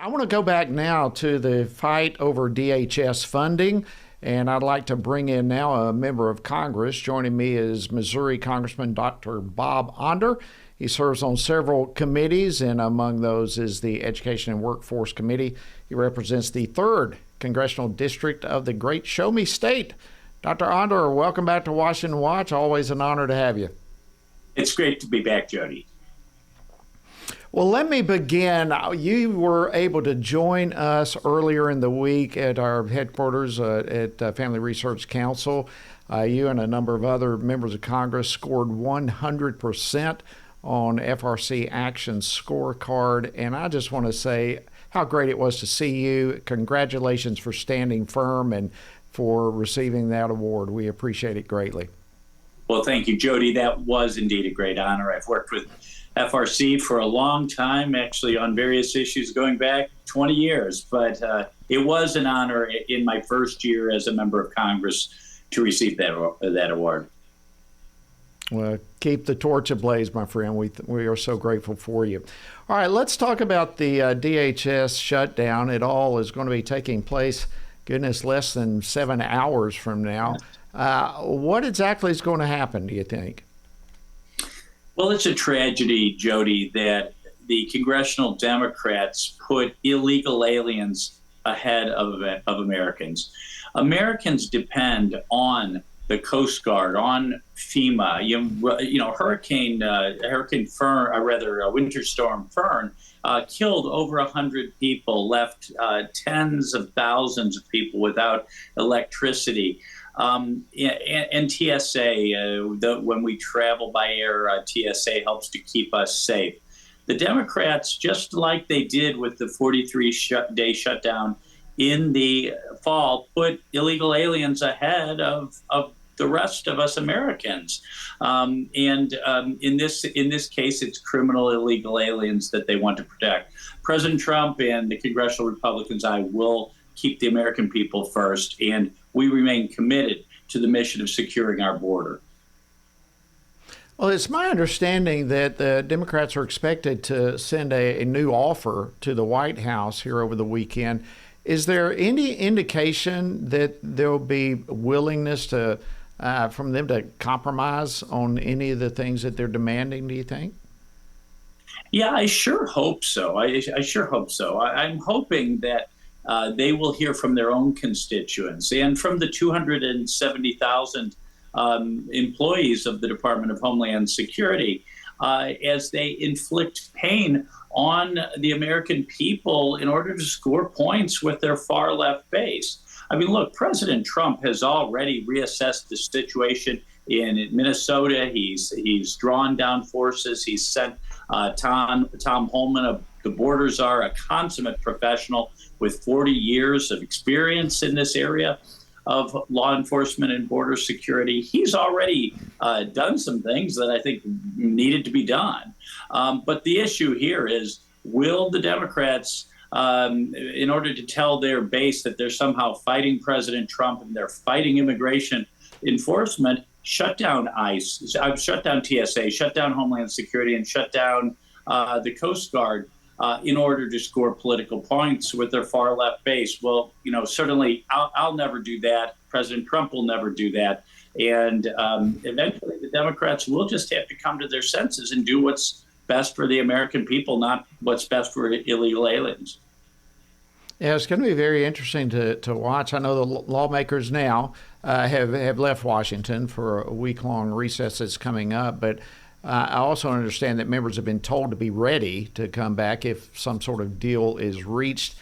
I want to go back now to the fight over DHS funding, and I'd like to bring in now a member of Congress. Joining me is Missouri Congressman Dr. Bob Onder. He serves on several committees, and among those is the Education and Workforce Committee. He represents the 3rd Congressional District of the Great Show Me State. Dr. Onder, welcome back to Washington Watch. Always an honor to have you. It's great to be back, Jody. Well, let me begin. You were able to join us earlier in the week at our headquarters at Family Research Council. You and a number of other members of Congress scored 100% on FRC Action's scorecard. And I just want to say how great it was to see you. Congratulations for standing firm and for receiving that award. We appreciate it greatly. Well, thank you, Jody. That was indeed a great honor. I've worked with FRC for a long time, actually on various issues going back 20 years. But it was an honor in my first year as a member of Congress to receive that award. Well, keep the torch ablaze, my friend. We are so grateful for you. All right, let's talk about the DHS shutdown. It all is going to be taking place, goodness, less than 7 hours from now. What exactly is going to happen, do you think? Well, it's a tragedy, Jody, that the congressional Democrats put illegal aliens ahead of Americans. Americans depend on the Coast Guard, on FEMA. Winter Storm Fern killed over 100 people, left tens of thousands of people without electricity. And TSA, when we travel by air, TSA helps to keep us safe. The Democrats, just like they did with the 43-day shutdown in the fall, put illegal aliens ahead of the rest of us Americans. In this case, it's criminal illegal aliens that they want to protect. President Trump and the congressional Republicans, will keep the American people first, and we remain committed to the mission of securing our border. Well, it's my understanding that the Democrats are expected to send a new offer to the White House here over the weekend. Is there any indication that there will be willingness to from them to compromise on any of the things that they're demanding, do you think? Yeah, I sure hope so. I sure hope so. I'm hoping that they will hear from their own constituents and from the 270,000 employees of the Department of Homeland Security as they inflict pain on the American people in order to score points with their far left base. I mean, look, President Trump has already reassessed the situation in Minnesota. He's drawn down forces. He's sent Tom Homan, the border czar, a consummate professional with 40 years of experience in this area of law enforcement and border security. He's already done some things that I think needed to be done. But the issue here is, will the Democrats, in order to tell their base that they're somehow fighting President Trump and they're fighting immigration enforcement, shut down ICE, shut down TSA, shut down Homeland Security, and shut down the Coast Guard in order to score political points with their far left base? Well, certainly I'll never do that. President Trump will never do that. And eventually the Democrats will just have to come to their senses and do what's best for the American people, not what's best for illegal aliens. Yeah, it's going to be very interesting to watch. I know the lawmakers now have left Washington for a week-long recess that's coming up, but I also understand that members have been told to be ready to come back if some sort of deal is reached.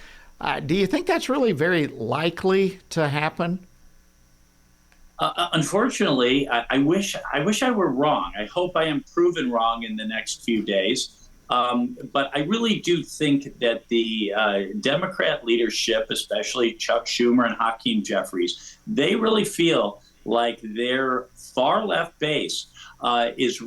Do you think that's really very likely to happen? Unfortunately, I wish I were wrong. I hope I am proven wrong in the next few days. But I really do think that the Democrat leadership, especially Chuck Schumer and Hakeem Jeffries, they really feel like their far left base is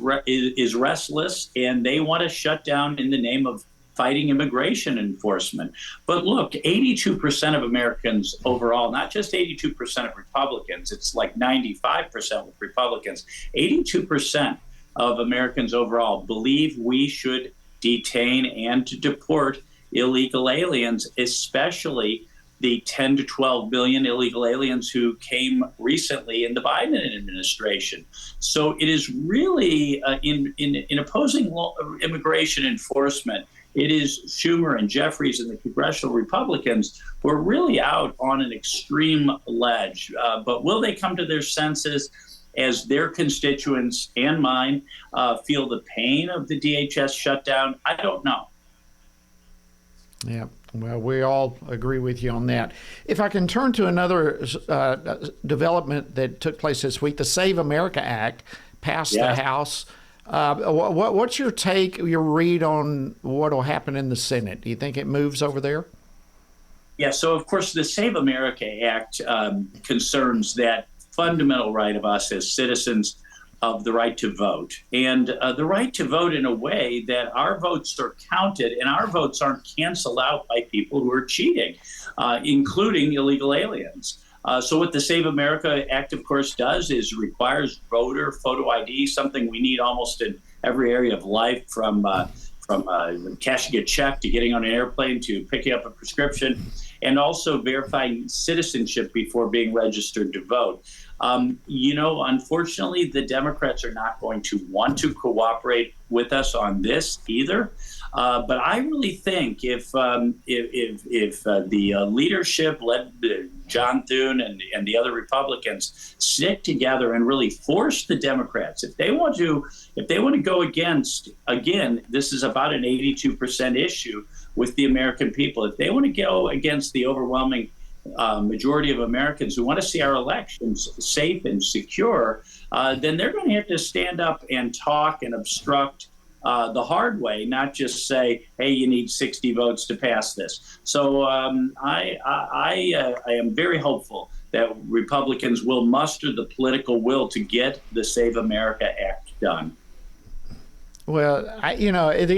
restless, and they want to shut down in the name of fighting immigration enforcement. But look, 82% of Americans overall, not just 82% of Republicans, it's like 95% with Republicans, 82% of Americans overall believe we should detain and to deport illegal aliens, especially the 10 to 12 billion illegal aliens who came recently in the Biden administration. So it is really in opposing immigration enforcement, it is Schumer and Jeffries and the congressional Republicans who are really out on an extreme ledge. But will they come to their senses as their constituents and mine feel the pain of the DHS shutdown? I don't know. Yeah, well, we all agree with you on that. If I can turn to another development that took place this week, the Save America Act passed the House. What's your take, your read on what will happen in the Senate? Do you think it moves over there? Yeah, so of course the Save America Act concerns that fundamental right of us as citizens of the right to vote, and the right to vote in a way that our votes are counted and our votes aren't canceled out by people who are cheating, including illegal aliens. So what the Save America Act, of course, does is requires voter photo ID, something we need almost in every area of life, from cashing a check to getting on an airplane to picking up a prescription, and also verifying citizenship before being registered to vote. Unfortunately, the Democrats are not going to want to cooperate with us on this either. But I really think if the leadership, led John Thune and the other Republicans, stick together and really force the Democrats, if they want to go against, again, this is about an 82% issue with the American people. If they want to go against the overwhelming majority of Americans who want to see our elections safe and secure, then they're going to have to stand up and talk and obstruct the hard way, not just say, hey, you need 60 votes to pass this. So I am very hopeful that Republicans will muster the political will to get the Save America Act done. Well, at the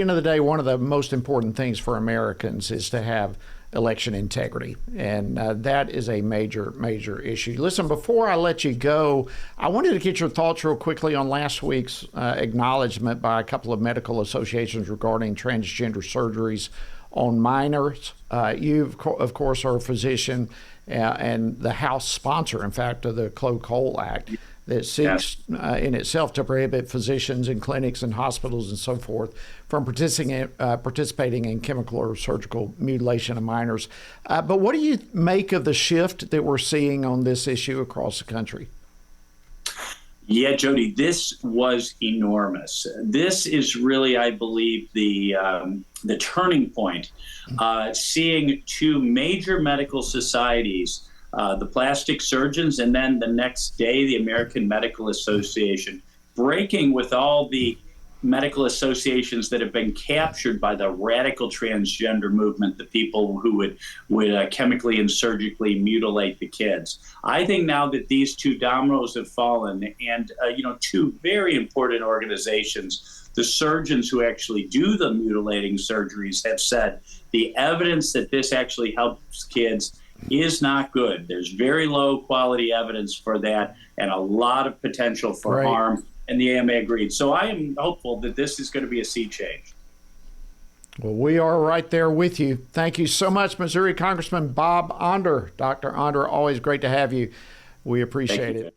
end of the day, one of the most important things for Americans is to have election integrity, and that is a major, major issue. Listen, before I let you go, I wanted to get your thoughts real quickly on last week's acknowledgement by a couple of medical associations regarding transgender surgeries on minors. You, of course, are a physician and the House sponsor, in fact, of the Cole Act that seeks in itself to prohibit physicians in clinics and hospitals and so forth from participating in chemical or surgical mutilation of minors. But what do you make of the shift that we're seeing on this issue across the country? Yeah, Jody, this was enormous. This is really, I believe, the turning point. Seeing two major medical societies, the plastic surgeons, and then the next day, the American Medical Association, breaking with all the medical associations that have been captured by the radical transgender movement, the people who would chemically and surgically mutilate the kids. I think now that these two dominoes have fallen, and two very important organizations, the surgeons who actually do the mutilating surgeries, have said the evidence that this actually helps kids is not good. There's very low quality evidence for that and a lot of potential for harm. And the AMA agreed. So I am hopeful that this is going to be a sea change. Well, we are right there with you. Thank you so much, Missouri Congressman Bob Onder. Dr. Onder, always great to have you. We appreciate it.